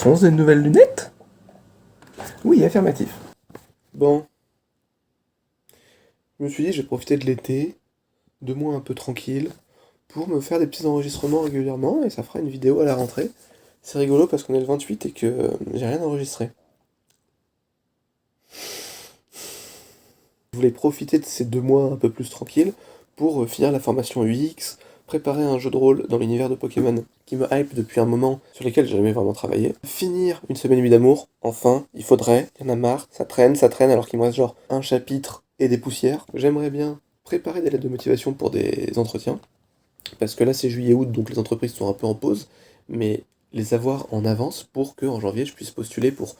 sont des nouvelles lunettes? Oui, affirmatif. Bon. Je me suis dit, j'ai profité de l'été, 2 mois un peu tranquille, pour me faire des petits enregistrements régulièrement, et ça fera une vidéo à la rentrée. C'est rigolo parce qu'on est le 28 et que j'ai rien enregistré. Je voulais profiter de ces 2 mois un peu plus tranquilles pour finir la formation UX, préparer un jeu de rôle dans l'univers de Pokémon qui me hype depuis un moment, sur lesquels j'ai jamais vraiment travaillé. Finir une semaine et demie d'amour, enfin, il faudrait, il y en a marre, ça traîne, alors qu'il me reste genre un chapitre et des poussières. J'aimerais bien préparer des lettres de motivation pour des entretiens, parce que là c'est juillet-août, donc les entreprises sont un peu en pause, mais les avoir en avance pour que en janvier je puisse postuler pour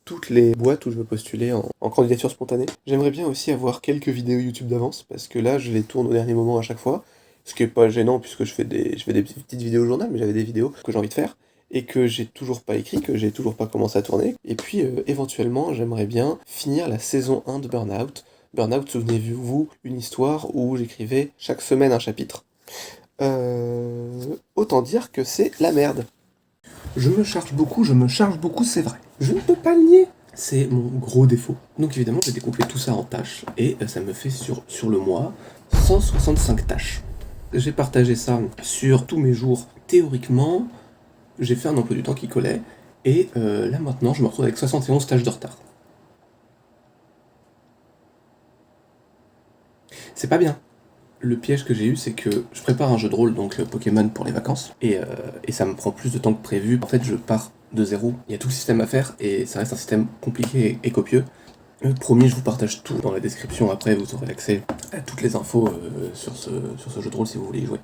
toutes les boîtes où je veux postuler en candidature spontanée. J'aimerais bien aussi avoir quelques vidéos YouTube d'avance, parce que là je les tourne au dernier moment à chaque fois, ce qui est pas gênant puisque je fais des petites vidéos au journal, mais j'avais des vidéos que j'ai envie de faire, et que j'ai toujours pas écrit, que j'ai toujours pas commencé à tourner. Et puis éventuellement j'aimerais bien finir la saison 1 de Burnout. Burnout, souvenez-vous, une histoire où j'écrivais chaque semaine un chapitre. Autant dire que c'est la merde. Je me charge beaucoup, c'est vrai. Je ne peux pas le nier. C'est mon gros défaut. Donc évidemment, j'ai découpé tout ça en tâches, et ça me fait sur le mois 165 tâches. J'ai partagé ça sur tous mes jours. Théoriquement, j'ai fait un emploi du temps qui collait, et là maintenant, je me retrouve avec 71 tâches de retard. C'est pas bien. Le piège que j'ai eu, c'est que je prépare un jeu de rôle, donc Pokémon pour les vacances, et ça me prend plus de temps que prévu. En fait, je pars de zéro. Il y a tout le système à faire, et ça reste un système compliqué et copieux. Promis, je vous partage tout dans la description. Après, vous aurez accès à toutes les infos sur ce jeu de rôle si vous voulez y jouer.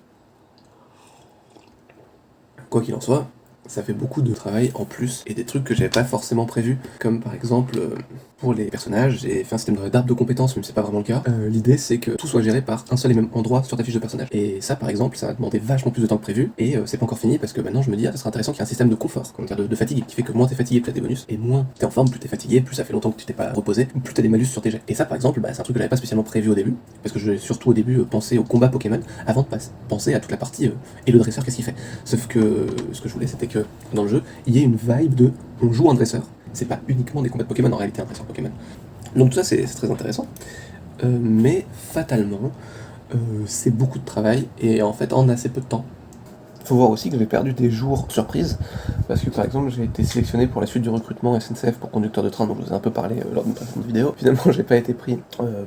Quoi qu'il en soit, ça fait beaucoup de travail en plus, et des trucs que j'avais pas forcément prévus, comme par exemple, pour les personnages, j'ai fait un système d'arbre de compétences, même si c'est pas vraiment le cas. L'idée c'est que tout soit géré par un seul et même endroit sur ta fiche de personnage. Et ça par exemple, ça va demander vachement plus de temps que prévu, et c'est pas encore fini parce que maintenant je me dis, ça serait intéressant qu'il y ait un système de confort, comment dire, de fatigue, qui fait que moins t'es fatigué, plus t'as des bonus, et moins t'es en forme, plus t'es fatigué, plus ça fait longtemps que tu t'es pas reposé, plus t'as des malus sur tes jets. Et ça par exemple, c'est un truc que j'avais pas spécialement prévu au début, parce que je surtout au début pensé au combat Pokémon, avant de penser à toute la partie, et le dresseur qu'est-ce qu'il fait. Sauf que ce que je voulais c'était que dans le jeu, il y ait une vibe de on joue un dresseur. C'est pas uniquement des combats de Pokémon, en réalité un dresseur Pokémon. Donc tout ça c'est très intéressant, mais fatalement c'est beaucoup de travail et en fait en assez peu de temps. Faut voir aussi que j'ai perdu des jours surprises, parce que par exemple j'ai été sélectionné pour la suite du recrutement SNCF pour conducteur de train, dont je vous ai un peu parlé lors d'une précédente vidéo. Finalement j'ai pas été pris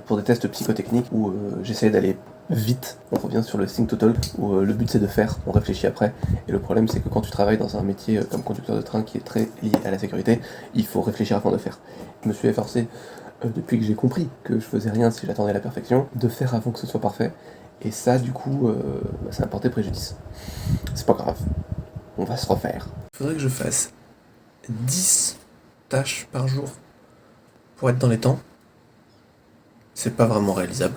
pour des tests psychotechniques où j'essayais d'aller vite. On revient sur le Think Total, où le but c'est de faire, on réfléchit après, et le problème c'est que quand tu travailles dans un métier comme conducteur de train qui est très lié à la sécurité, il faut réfléchir avant de faire. Je me suis efforcé, depuis que j'ai compris que je faisais rien si j'attendais la perfection, de faire avant que ce soit parfait, et ça du coup ça m'a porté préjudice. C'est pas grave, on va se refaire. Faudrait que je fasse 10 tâches par jour pour être dans les temps. C'est pas vraiment réalisable.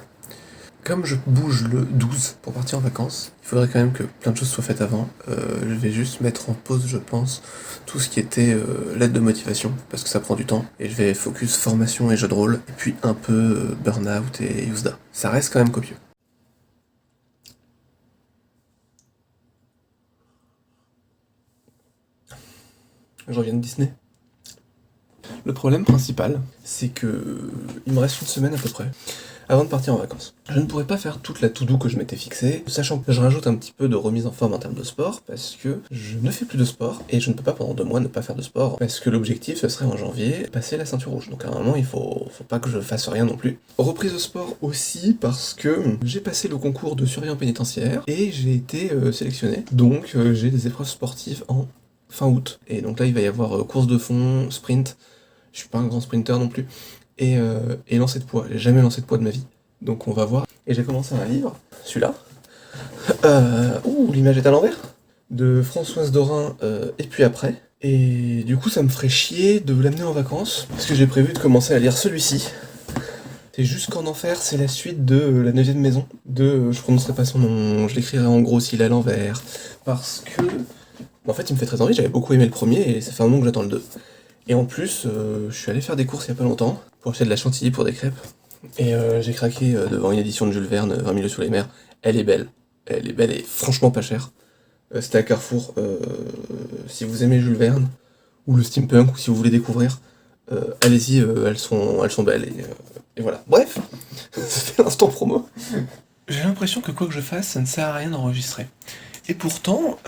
Comme je bouge le 12 pour partir en vacances, il faudrait quand même que plein de choses soient faites avant. Je vais juste mettre en pause, je pense, tout ce qui était lettre de motivation, parce que ça prend du temps, et je vais focus formation et jeu de rôle, et puis un peu Burnout et Yuzda. Ça reste quand même copieux. Je reviens de Disney. Le problème principal, c'est que il me reste une semaine à peu près avant de partir en vacances. Je ne pourrais pas faire toute la to-do que je m'étais fixée, sachant que je rajoute un petit peu de remise en forme en termes de sport, parce que je ne fais plus de sport, et je ne peux pas pendant 2 mois ne pas faire de sport, parce que l'objectif ce serait en janvier, passer la ceinture rouge. Donc à un moment il faut pas que je fasse rien non plus. Reprise de sport aussi parce que j'ai passé le concours de surveillant pénitentiaire, et j'ai été sélectionné. Donc j'ai des épreuves sportives en fin août. Et donc là il va y avoir course de fond, sprint, je suis pas un grand sprinter non plus, et lancer de poids. J'ai jamais lancé de poids de ma vie. Donc on va voir. Et j'ai commencé un livre, celui-là. L'image est à l'envers. De Françoise Dorin, et puis après. Et du coup ça me ferait chier de l'amener en vacances, parce que j'ai prévu de commencer à lire celui-ci. C'est juste qu'en enfer, c'est la suite de La 9ème maison. Je prononcerai pas son nom, je l'écrirai en gros s'il est à l'envers. Parce que... En fait il me fait très envie, j'avais beaucoup aimé le premier, et ça fait un moment que j'attends le 2. Et en plus, je suis allé faire des courses il y a pas longtemps, pour acheter de la chantilly pour des crêpes. Et j'ai craqué devant une édition de Jules Verne, 20 milieux sous les mers. Elle est belle et franchement pas chère. C'était à Carrefour. Si vous aimez Jules Verne, ou le steampunk, ou si vous voulez découvrir, allez-y, elles sont belles, et voilà. Bref, c'était l'instant promo. J'ai l'impression que quoi que je fasse, ça ne sert à rien d'enregistrer. Et pourtant,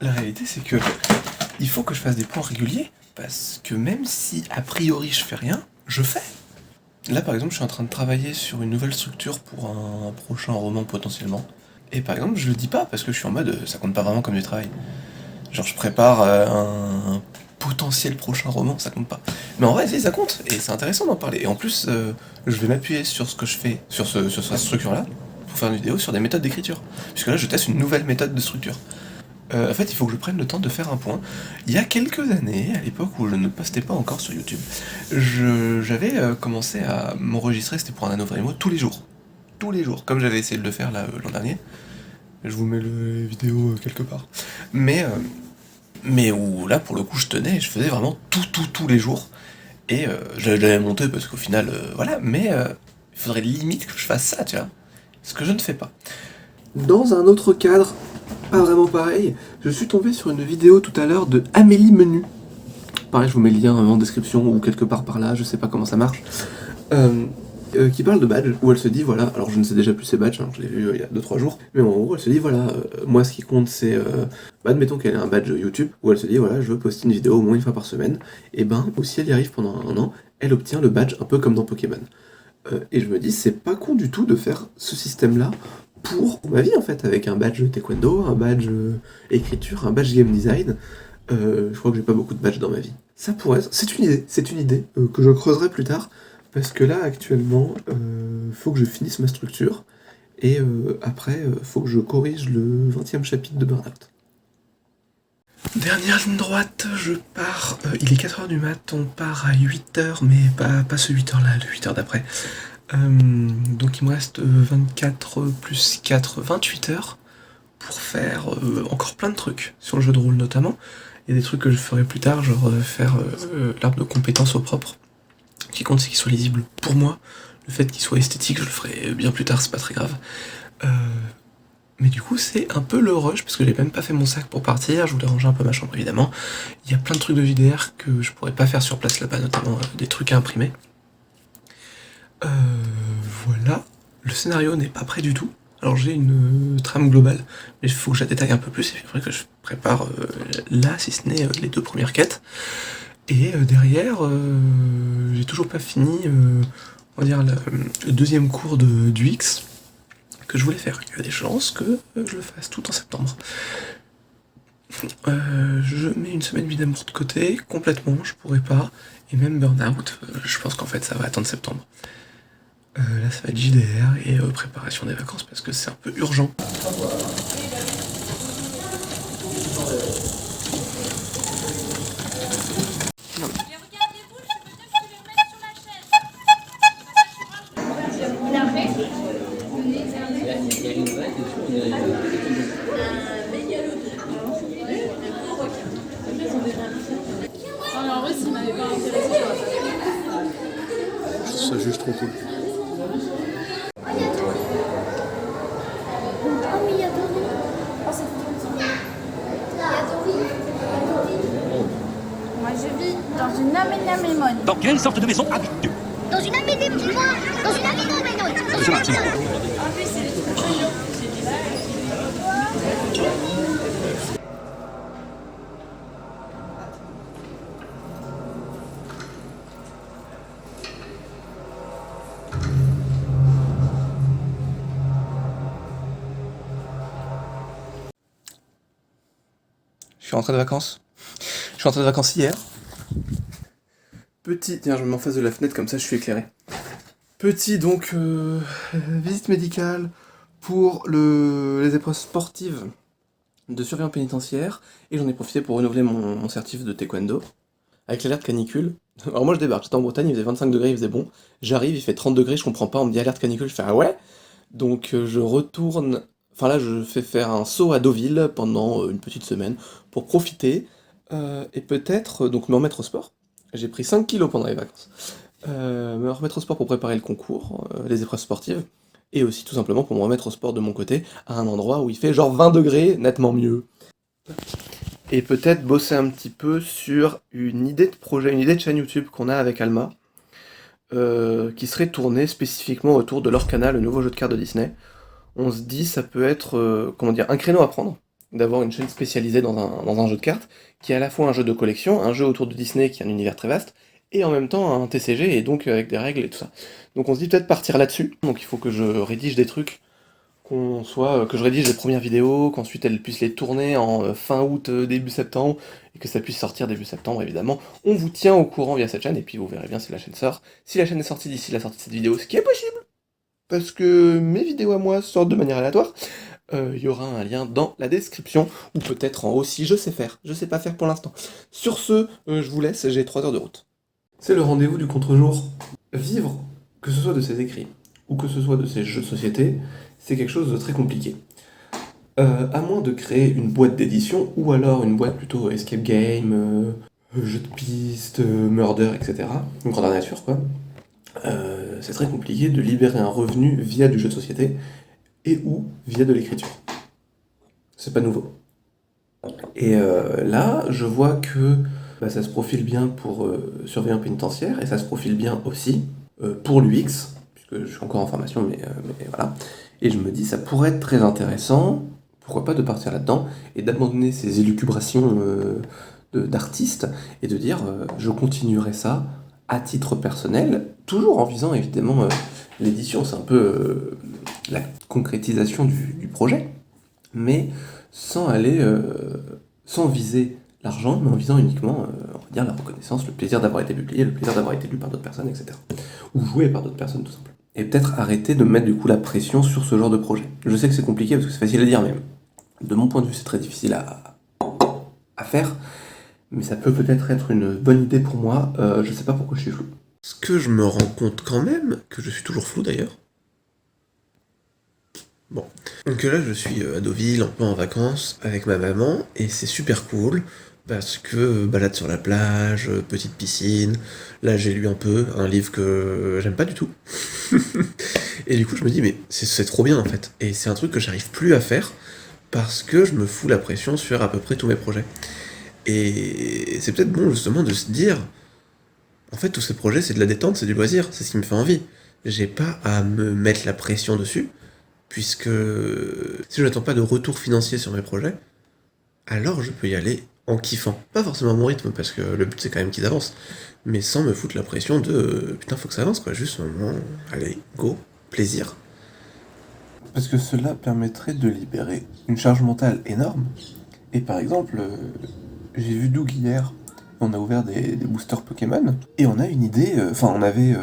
la réalité c'est que il faut que je fasse des points réguliers, parce que même si a priori je fais rien, je fais. Là par exemple je suis en train de travailler sur une nouvelle structure pour un prochain roman potentiellement. Et par exemple je le dis pas parce que je suis en mode ça compte pas vraiment comme du travail. Genre je prépare un potentiel prochain roman, ça compte pas. Mais en vrai si ça compte, et c'est intéressant d'en parler. Et en plus je vais m'appuyer sur ce que je fais, sur cette structure là, pour faire une vidéo sur des méthodes d'écriture. Puisque là je teste une nouvelle méthode de structure. En fait, il faut que je prenne le temps de faire un point. Il y a quelques années, à l'époque où je ne postais pas encore sur YouTube, j'avais commencé à m'enregistrer, c'était pour un NaNoWriMo, tous les jours. Tous les jours, comme j'avais essayé de le faire là l'an dernier. Je vous mets les vidéos quelque part. Mais où là, pour le coup, je tenais, je faisais vraiment tous les jours. Et je l'avais monté parce qu'au final, voilà, mais il faudrait limite que je fasse ça, tu vois. Ce que je ne fais pas. Dans un autre cadre, pas vraiment pareil, je suis tombé sur une vidéo tout à l'heure de Amélie Menu. Pareil, je vous mets le lien en description ou quelque part par là, je sais pas comment ça marche. Qui parle de badge, où elle se dit voilà, alors je ne sais déjà plus ses badges, hein, je l'ai vu il y a 2-3 jours, mais en gros elle se dit voilà, moi ce qui compte c'est, admettons qu'elle ait un badge YouTube, où elle se dit voilà, je veux poster une vidéo au moins une fois par semaine, et ben, ou si elle y arrive pendant un an, elle obtient le badge un peu comme dans Pokémon. Et je me dis, c'est pas con du tout de faire ce système-là pour ma vie en fait, avec un badge taekwondo, un badge écriture, un badge game design. Je crois que j'ai pas beaucoup de badges dans ma vie. Ça pourrait être, c'est une idée que je creuserai plus tard, parce que là actuellement, faut que je finisse ma structure, et après, faut que je corrige le 20e chapitre de Burnout. Dernière ligne droite, je pars, il est 4h du mat, on part à 8h, mais pas ce 8h là, le 8h d'après. Donc il me reste 24 plus 4, 28 heures pour faire encore plein de trucs, sur le jeu de rôle notamment. Il y a des trucs que je ferai plus tard, genre faire l'arbre de compétences au propre. Ce qui compte c'est qu'il soit lisible pour moi, le fait qu'il soit esthétique je le ferai bien plus tard, c'est pas très grave. Mais du coup c'est un peu le rush, parce que j'ai même pas fait mon sac pour partir, je voulais ranger un peu ma chambre évidemment. Il y a plein de trucs de JDR que je pourrais pas faire sur place là-bas, notamment des trucs à imprimer. Voilà, le scénario n'est pas prêt du tout. Alors j'ai une trame globale, mais il faut que je la détaille un peu plus, et il faudrait que je prépare là, si ce n'est les 2 premières quêtes. Et derrière, j'ai toujours pas fini, on va dire, le 2e cours du X que je voulais faire. Il y a des chances que je le fasse tout en septembre. Je mets une semaine vie d'amour de côté, complètement, je pourrais pas. Et même Burnout, je pense qu'en fait ça va attendre septembre. Là ça va être JDR et préparation des vacances parce que c'est un peu urgent. Ça juge trop cool. Moi je vis dans une aménamemone. Dans quelle sorte de maison habites-tu? Dans une aménamemone. Dans une aménamemone. Je suis rentré de vacances. Je suis rentré de vacances hier. Petit, tiens, je me mets en face de la fenêtre comme ça je suis éclairé. Petit donc visite médicale pour les épreuves sportives de surveillant pénitentiaire, et j'en ai profité pour renouveler mon certif de taekwondo avec l'alerte canicule. Alors moi je débarque, j'étais en Bretagne, il faisait 25 degrés, il faisait bon. J'arrive, il fait 30 degrés, je comprends pas, on me dit alerte canicule, je fais ah ouais. Donc je retourne, enfin là je fais faire un saut à Deauville pendant une petite semaine pour profiter et peut-être donc me remettre au sport. J'ai pris 5 kilos pendant les vacances. Me remettre au sport pour préparer le concours, les épreuves sportives, et aussi tout simplement pour me remettre au sport de mon côté, à un endroit où il fait genre 20 degrés, nettement mieux. et peut-être bosser un petit peu sur une idée de projet, une idée de chaîne YouTube qu'on a avec Alma, qui serait tournée spécifiquement autour de leur canal, le nouveau jeu de cartes de Disney. On se dit ça peut être un créneau à prendre, d'avoir une chaîne spécialisée dans un jeu de cartes, qui est à la fois un jeu de collection, un jeu autour de Disney qui a un univers très vaste, et en même temps un TCG, et donc avec des règles et tout ça. Donc on se dit peut-être partir là-dessus, donc il faut que je rédige des trucs, que je rédige les premières vidéos, qu'ensuite elles puissent les tourner en fin août, début septembre, et que ça puisse sortir début septembre évidemment. On vous tient au courant via cette chaîne, et puis vous verrez bien si la chaîne sort. Si la chaîne est sortie d'ici la sortie de cette vidéo, ce qui est possible, parce que mes vidéos à moi sortent de manière aléatoire, il y aura un lien dans la description, ou peut-être en haut si je sais faire. Je sais pas faire pour l'instant. Sur ce, je vous laisse, j'ai 3 heures de route. C'est le rendez-vous du contre-jour. Vivre, que ce soit de ses écrits, ou que ce soit de ses jeux de société, c'est quelque chose de très compliqué. À moins de créer une boîte d'édition, ou alors une boîte plutôt escape game, jeu de piste, murder, etc. Une grandeur nature, quoi. C'est très compliqué de libérer un revenu via du jeu de société, et ou via de l'écriture. C'est pas nouveau. Et là, je vois que ça se profile bien pour surveillant pénitentiaire, et ça se profile bien aussi pour l'UX, puisque je suis encore en formation, mais voilà. Et je me dis, ça pourrait être très intéressant, pourquoi pas de partir là-dedans, et d'abandonner ces élucubrations d'artistes, et de dire, je continuerai ça à titre personnel, toujours en visant évidemment l'édition, c'est un peu la concrétisation du projet, mais sans aller, sans viser l'argent, mais en visant uniquement, on va dire, la reconnaissance, le plaisir d'avoir été publié, le plaisir d'avoir été lu par d'autres personnes, etc. Ou joué par d'autres personnes, tout simplement. Et peut-être arrêter de mettre du coup la pression sur ce genre de projet. Je sais que c'est compliqué parce que c'est facile à dire, mais de mon point de vue, c'est très difficile à faire. Mais ça peut peut-être être une bonne idée pour moi. Je sais pas pourquoi je suis flou. Ce que je me rends compte quand même, que je suis toujours flou d'ailleurs. Bon. Donc là, je suis à Deauville, un peu en vacances, avec ma maman, et c'est super cool, parce que balade sur la plage, petite piscine, là j'ai lu un peu, un livre que j'aime pas du tout. Et du coup, je me dis, mais c'est trop bien en fait. Et c'est un truc que j'arrive plus à faire, parce que je me fous la pression sur à peu près tous mes projets. Et c'est peut-être bon justement de se dire, en fait tous ces projets c'est de la détente, c'est du loisir, c'est ce qui me fait envie. J'ai pas à me mettre la pression dessus, puisque si je n'attends pas de retour financier sur mes projets, alors je peux y aller en kiffant. Pas forcément à mon rythme, parce que le but c'est quand même qu'ils avancent, mais sans me foutre la pression de putain faut que ça avance quoi, juste allez, go, plaisir. Parce que cela permettrait de libérer une charge mentale énorme. Et par exemple, j'ai vu Doug hier, on a ouvert des boosters Pokémon, et on a une idée, on avait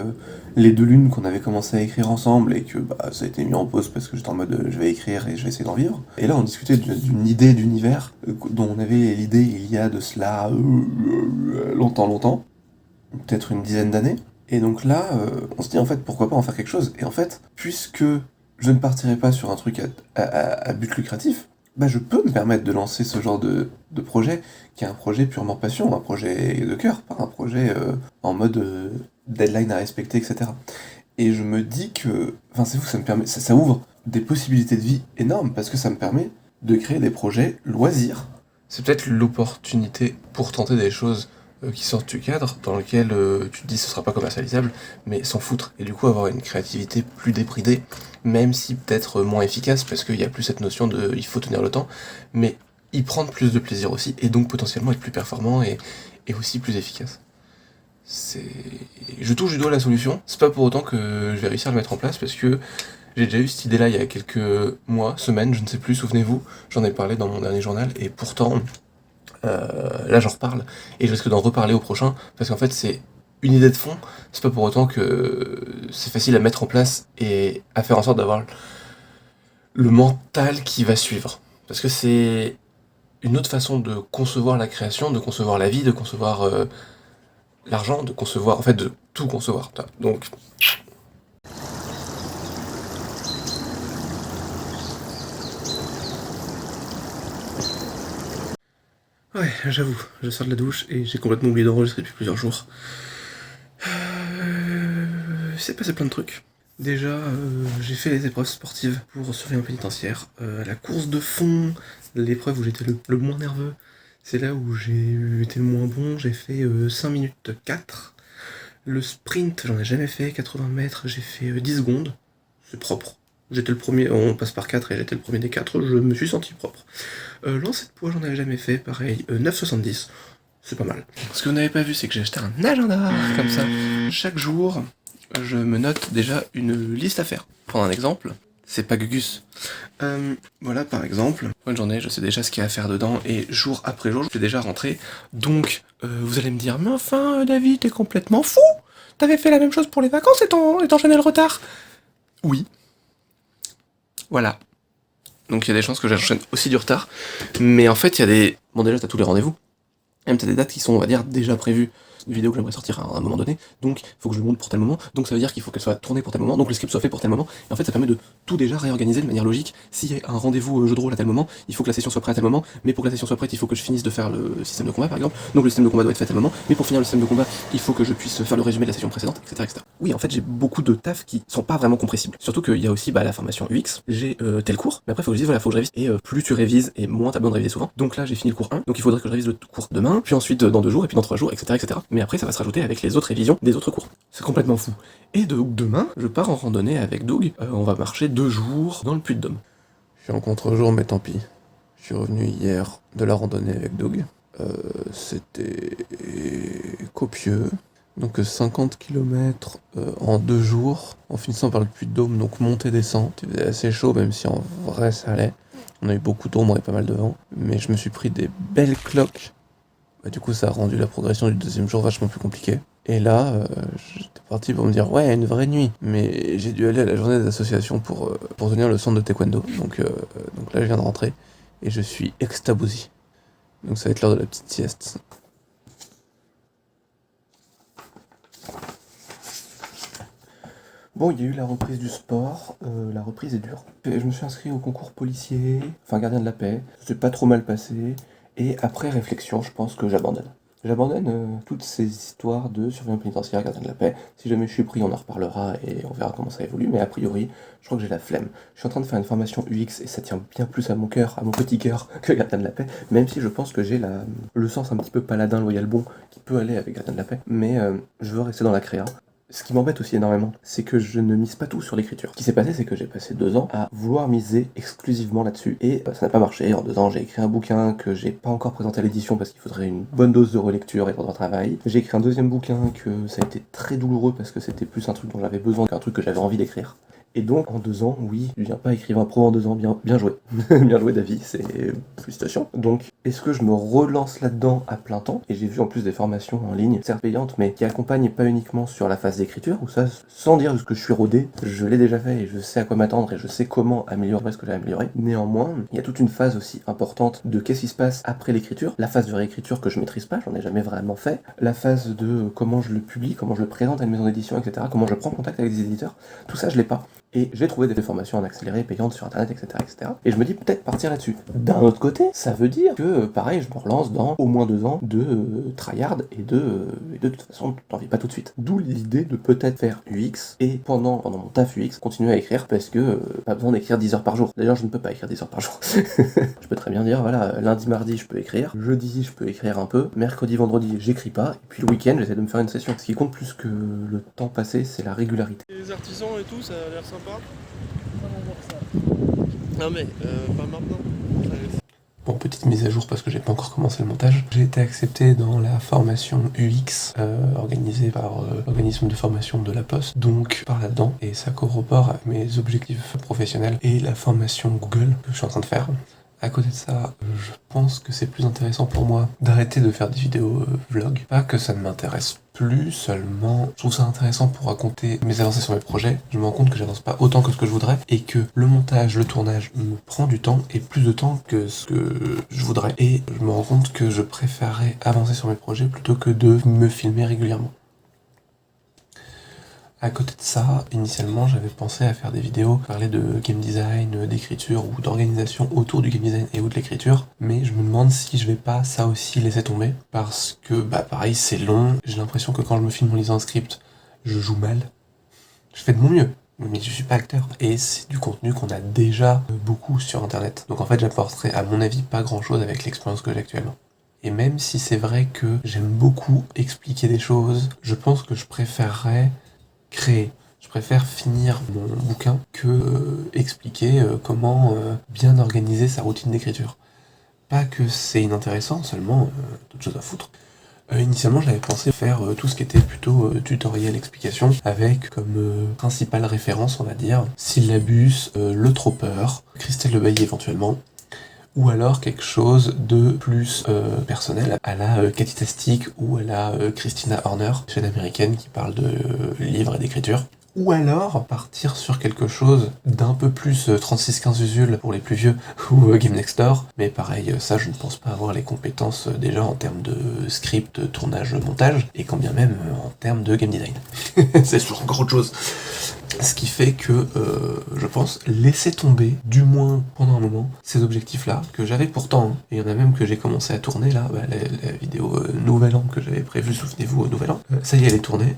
les 2 lunes qu'on avait commencé à écrire ensemble, et que ça a été mis en pause parce que j'étais en mode je vais écrire et je vais essayer d'en vivre. Et là on discutait d'une idée d'univers, dont on avait l'idée il y a de cela longtemps, peut-être une dizaine d'années. Et donc là, on se dit en fait pourquoi pas en faire quelque chose. Et en fait, puisque je ne partirai pas sur un truc à but lucratif, je peux me permettre de lancer ce genre de projet, qui est un projet purement passion, un projet de cœur, pas un projet en mode deadline à respecter, etc. Et je me dis que, c'est fou, ça ouvre des possibilités de vie énormes, parce que ça me permet de créer des projets loisirs. C'est peut-être l'opportunité pour tenter des choses qui sortent du cadre, dans lequel tu te dis ce sera pas commercialisable, mais s'en foutre, et du coup avoir une créativité plus débridée, même si peut-être moins efficace, parce qu'il y a plus cette notion de il faut tenir le temps, mais y prendre plus de plaisir aussi, et donc potentiellement être plus performant et aussi plus efficace. Je touche du doigt la solution, c'est pas pour autant que je vais réussir à le mettre en place, parce que j'ai déjà eu cette idée-là il y a quelques mois, semaines, je ne sais plus, souvenez-vous, j'en ai parlé dans mon dernier journal, et pourtant, là j'en reparle, et je risque d'en reparler au prochain, parce qu'en fait c'est une idée de fond, c'est pas pour autant que c'est facile à mettre en place et à faire en sorte d'avoir le mental qui va suivre. Parce que c'est une autre façon de concevoir la création, de concevoir la vie, de concevoir l'argent, de concevoir, en fait de tout concevoir. Donc... Ouais, j'avoue, je sors de la douche et j'ai complètement oublié d'enregistrer depuis plusieurs jours. C'est passé plein de trucs. Déjà, j'ai fait les épreuves sportives pour surveillant pénitentiaire. La course de fond, l'épreuve où j'étais le moins nerveux, C'est là où j'ai été le moins bon, j'ai fait 5 minutes 4. Le sprint, j'en ai jamais fait, 80 mètres, j'ai fait 10 secondes. C'est propre. J'étais le premier, on passe par 4 et j'étais le premier des 4, je me suis senti propre. Lancer de poids, j'en avais jamais fait, pareil, 9,70. C'est pas mal. Ce que vous n'avez pas vu, c'est que j'ai acheté un agenda, comme ça. Chaque jour, je me note déjà une liste à faire. Pour prendre un exemple, c'est pas Gugus. Voilà, par exemple, pour une journée, je sais déjà ce qu'il y a à faire dedans, et jour après jour, je suis déjà rentré. Donc, vous allez me dire, mais enfin, David, t'es complètement fou! T'avais fait la même chose pour les vacances et t'enchaînais le retard? Oui. Voilà. Donc il y a des chances que j'enchaîne aussi du retard. Mais en fait, il y a des... Bon, déjà, t'as tous les rendez-vous. Même t'as des dates qui sont, on va dire, déjà prévues. Une vidéo que j'aimerais sortir à un moment donné, donc il faut que je le monte pour tel moment, donc ça veut dire qu'il faut qu'elle soit tournée pour tel moment, donc le script soit fait pour tel moment, et en fait ça permet de tout déjà réorganiser de manière logique. S'il y a un rendez-vous jeu de rôle à tel moment, il faut que la session soit prête à tel moment, mais pour que la session soit prête, il faut que je finisse de faire le système de combat par exemple, donc le système de combat doit être fait à tel moment, mais pour finir le système de combat, il faut que je puisse faire le résumé de la session précédente, etc. etc. Oui, en fait j'ai beaucoup de taf qui sont pas vraiment compressibles, surtout qu'il y a aussi la formation UX, j'ai tel cours, mais après faut que je dise voilà, faut que je révise, et plus tu révises, et moins t'as besoin de réviser souvent, donc là j'ai fini le cours 1, donc il faudrait que je révise le cours demain, puis ensuite dans 2 jours, et puis dans 3 jours, etc. etc. Mais après ça va se rajouter avec les autres révisions des autres cours. C'est complètement fou. Et demain, je pars en randonnée avec Doug. On va marcher 2 jours dans le Puy-de-Dôme. Je suis en contre-jour, mais tant pis. Je suis revenu hier de la randonnée avec Doug. C'était copieux. Donc 50 km en 2 jours, en finissant par le Puy-de-Dôme, donc montée-descente. Il faisait assez chaud, même si en vrai ça allait. On a eu beaucoup d'ombre et pas mal de vent. Mais je me suis pris des belles cloques. Du coup, ça a rendu la progression du 2e jour vachement plus compliquée. Et là, j'étais parti pour me dire, ouais, une vraie nuit. Mais j'ai dû aller à la journée des associations pour tenir le centre de taekwondo. Donc là, je viens de rentrer et je suis extabosi. Donc ça va être l'heure de la petite sieste. Bon, il y a eu la reprise du sport, la reprise est dure. Je me suis inscrit au concours policier, enfin gardien de la paix, ça s'est pas trop mal passé. Et après réflexion, je pense que j'abandonne. J'abandonne toutes ces histoires de surveillant pénitentiaire, gardien de la paix. Si jamais je suis pris, on en reparlera et on verra comment ça évolue. Mais a priori, je crois que j'ai la flemme. Je suis en train de faire une formation UX et ça tient bien plus à mon cœur, à mon petit cœur, que gardien de la paix. Même si je pense que j'ai le sens un petit peu paladin, loyal, bon, qui peut aller avec gardien de la paix. Mais je veux rester dans la créa. Ce qui m'embête aussi énormément, c'est que je ne mise pas tout sur l'écriture. Ce qui s'est passé, c'est que j'ai passé 2 ans à vouloir miser exclusivement là-dessus, et ça n'a pas marché. En 2 ans, j'ai écrit un bouquin que j'ai pas encore présenté à l'édition parce qu'il faudrait une bonne dose de relecture et de retravail. J'ai écrit un 2e bouquin que ça a été très douloureux parce que c'était plus un truc dont j'avais besoin qu'un truc que j'avais envie d'écrire. Et donc, en 2 ans, oui, je viens pas écrivain pro en 2 ans, bien joué. Bien joué, David, c'est... Félicitations. Donc, est-ce que je me relance là-dedans à plein temps? Et j'ai vu en plus des formations en ligne, certes payantes, mais qui accompagnent pas uniquement sur la phase d'écriture, où ça, sans dire que je suis rodé, je l'ai déjà fait et je sais à quoi m'attendre et je sais comment améliorer ce que j'ai amélioré. Néanmoins, il y a toute une phase aussi importante de qu'est-ce qui se passe après l'écriture, la phase de réécriture que je maîtrise pas, j'en ai jamais vraiment fait, la phase de comment je le publie, comment je le présente à une maison d'édition, etc., comment je prends contact avec des éditeurs, tout ça je l'ai pas. Et j'ai trouvé des formations en accéléré, payantes sur internet, etc., etc. Et je me dis peut-être partir là-dessus. D'un autre côté, ça veut dire que, pareil, je me relance dans au moins 2 ans de tryhard et de toute façon, t'en vis pas tout de suite. D'où l'idée de peut-être faire UX et pendant mon taf UX, continuer à écrire parce que pas besoin d'écrire 10 heures par jour. D'ailleurs, je ne peux pas écrire 10 heures par jour. Je peux très bien dire, voilà, lundi, mardi, je peux écrire, jeudi, je peux écrire un peu, mercredi, vendredi, j'écris pas, et puis le week-end, j'essaie de me faire une session. Ce qui compte plus que le temps passé, c'est la régularité. Les artisans et tout, ça a l'air sympa. Non mais, pas maintenant. Bon, petite mise à jour parce que j'ai pas encore commencé le montage. J'ai été accepté dans la formation UX organisée par l'organisme de formation de la Poste, donc par là-dedans, et ça corrobore avec mes objectifs professionnels et la formation Google que je suis en train de faire. À côté de ça, je pense que c'est plus intéressant pour moi d'arrêter de faire des vidéos vlog. Pas que ça ne m'intéresse plus, seulement je trouve ça intéressant pour raconter mes avancées sur mes projets. Je me rends compte que j'avance pas autant que ce que je voudrais et que le montage, le tournage me prend du temps et plus de temps que ce que je voudrais. Et je me rends compte que je préférerais avancer sur mes projets plutôt que de me filmer régulièrement. À côté de ça, initialement, j'avais pensé à faire des vidéos, parler de game design, d'écriture ou d'organisation autour du game design et ou de l'écriture, mais je me demande si je vais pas ça aussi laisser tomber, parce que, pareil, c'est long, j'ai l'impression que quand je me filme en lisant un script, je joue mal. Je fais de mon mieux, mais je suis pas acteur, et c'est du contenu qu'on a déjà beaucoup sur internet. Donc en fait, j'apporterai à mon avis pas grand chose avec l'expérience que j'ai actuellement. Et même si c'est vrai que j'aime beaucoup expliquer des choses, je pense que je préférerais créer. Je préfère finir mon bouquin que expliquer comment bien organiser sa routine d'écriture. Pas que c'est inintéressant, seulement d'autres choses à foutre. Initialement, j'avais pensé faire tout ce qui était plutôt tutoriel explication, avec comme principale référence, on va dire, Syllabus, Le Tropeur, Christelle Le Bailly éventuellement, ou alors quelque chose de plus personnel, à la Cathy Tastic ou à la Christina Horner, chaîne américaine qui parle de livres et d'écriture. Ou alors partir sur quelque chose d'un peu plus 36-15 usules pour les plus vieux, ou Game Next Door, mais pareil, ça je ne pense pas avoir les compétences déjà en termes de script, tournage, montage, et quand bien même en termes de game design. C'est toujours encore autre chose. Ce qui fait que, je pense, laisser tomber, du moins pendant un moment, ces objectifs-là, que j'avais pourtant, et il y en a même que j'ai commencé à tourner là, la vidéo Nouvel An que j'avais prévue, souvenez-vous, au Nouvel An, ça y est, elle est tournée.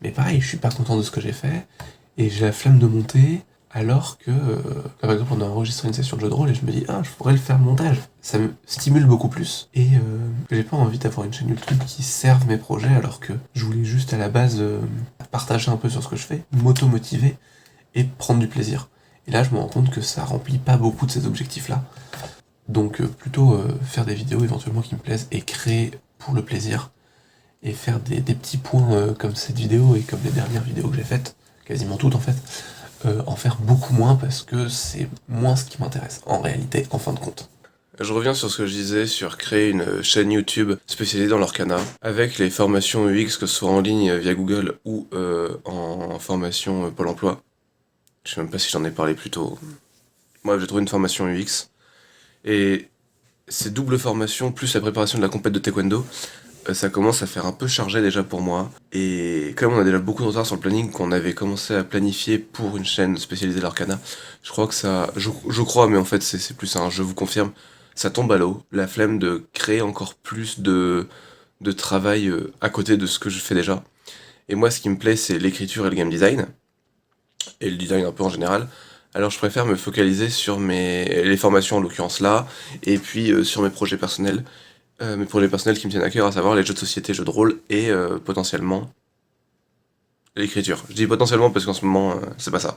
Mais pareil, je suis pas content de ce que j'ai fait, et j'ai la flemme de monter, alors que, par exemple, on a enregistré une session de jeu de rôle, et je me dis, je pourrais le faire le montage. Ça me stimule beaucoup plus, et j'ai pas envie d'avoir une chaîne YouTube qui serve mes projets, alors que je voulais juste à la base partager un peu sur ce que je fais, m'auto-motiver, et prendre du plaisir. Et là, je me rends compte que ça remplit pas beaucoup de ces objectifs-là. Donc plutôt faire des vidéos éventuellement qui me plaisent, et créer pour le plaisir, et faire des petits points comme cette vidéo et comme les dernières vidéos que j'ai faites, quasiment toutes en fait, en faire beaucoup moins parce que c'est moins ce qui m'intéresse, en réalité, en fin de compte. Je reviens sur ce que je disais sur créer une chaîne YouTube spécialisée dans l'Arcana, avec les formations UX, que ce soit en ligne via Google ou en formation Pôle emploi. Je sais même pas si j'en ai parlé plus tôt. Moi, j'ai trouvé une formation UX, et ces doubles formations, plus la préparation de la compète de taekwondo, ça commence à faire un peu chargé déjà pour moi. Et comme on a déjà beaucoup de retard sur le planning qu'on avait commencé à planifier pour une chaîne spécialisée l'Arcana, je crois que ça... Je crois, mais en fait c'est plus un je vous confirme, ça tombe à l'eau. La flemme de créer encore plus de travail à côté de ce que je fais déjà. Et moi, ce qui me plaît, c'est l'écriture et le game design. Et le design un peu en général. Alors je préfère me focaliser sur les formations en l'occurrence là, et puis sur mes projets personnels. Mes projets personnels qui me tiennent à cœur, à savoir les jeux de société, jeux de rôle et potentiellement l'écriture. Je dis potentiellement parce qu'en ce moment, c'est pas ça.